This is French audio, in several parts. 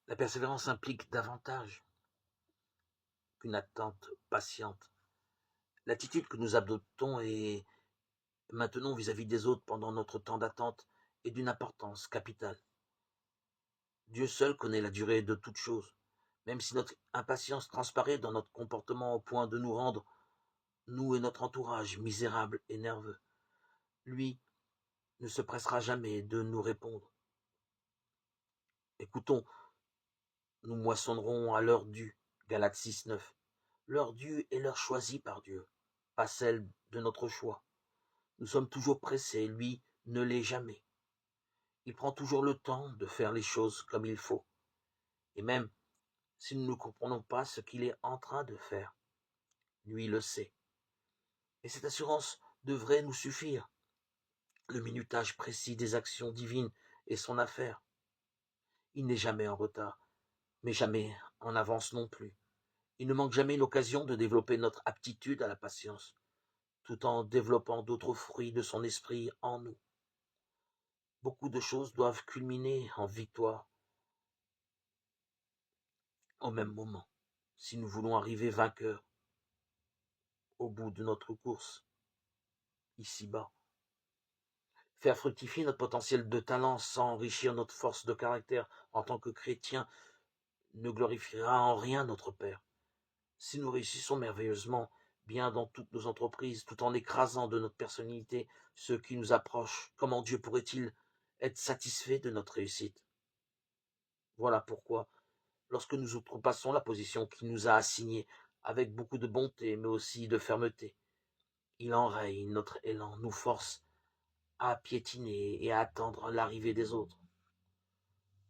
La persévérance implique davantage qu'une attente patiente. L'attitude que nous adoptons et maintenons vis-à-vis des autres pendant notre temps d'attente est d'une importance capitale. Dieu seul connaît la durée de toute chose, même si notre impatience transparaît dans notre comportement au point de nous rendre, nous et notre entourage, misérables et nerveux. Lui ne se pressera jamais de nous répondre. Écoutons, nous moissonnerons à l'heure due, Galates 6:9. L'heure due est l'heure choisie par Dieu, pas celle de notre choix. Nous sommes toujours pressés, lui ne l'est jamais. Il prend toujours le temps de faire les choses comme il faut. Et même si nous ne comprenons pas ce qu'il est en train de faire, lui le sait. Et cette assurance devrait nous suffire. Le minutage précis des actions divines est son affaire. Il n'est jamais en retard, mais jamais en avance non plus. Il ne manque jamais l'occasion de développer notre aptitude à la patience, tout en développant d'autres fruits de son esprit en nous. Beaucoup de choses doivent culminer en victoire au même moment, si nous voulons arriver vainqueurs au bout de notre course, ici-bas. Faire fructifier notre potentiel de talent sans enrichir notre force de caractère en tant que chrétien ne glorifiera en rien notre Père. Si nous réussissons merveilleusement bien dans toutes nos entreprises, tout en écrasant de notre personnalité ceux qui nous approchent, comment Dieu pourrait-il être satisfait de notre réussite? Voilà pourquoi, lorsque nous outrepassons la position qu'il nous a assignée avec beaucoup de bonté, mais aussi de fermeté, il enraye notre élan, nous force à piétiner et à attendre l'arrivée des autres,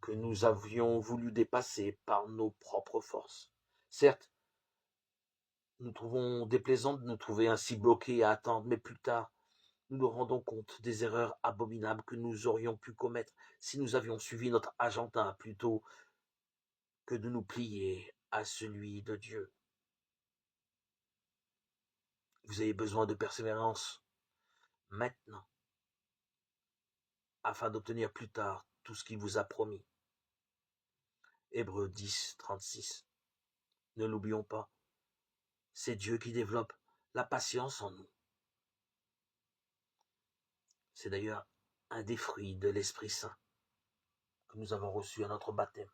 que nous avions voulu dépasser par nos propres forces. Certes, nous trouvons déplaisant de nous trouver ainsi bloqués à attendre, mais plus tard, nous nous rendons compte des erreurs abominables que nous aurions pu commettre si nous avions suivi notre agenda plutôt que de nous plier à celui de Dieu. Vous avez besoin de persévérance maintenant, afin d'obtenir plus tard tout ce qu'il vous a promis. Hébreux 10, 36. Ne l'oublions pas, c'est Dieu qui développe la patience en nous. C'est d'ailleurs un des fruits de l'Esprit Saint que nous avons reçu à notre baptême.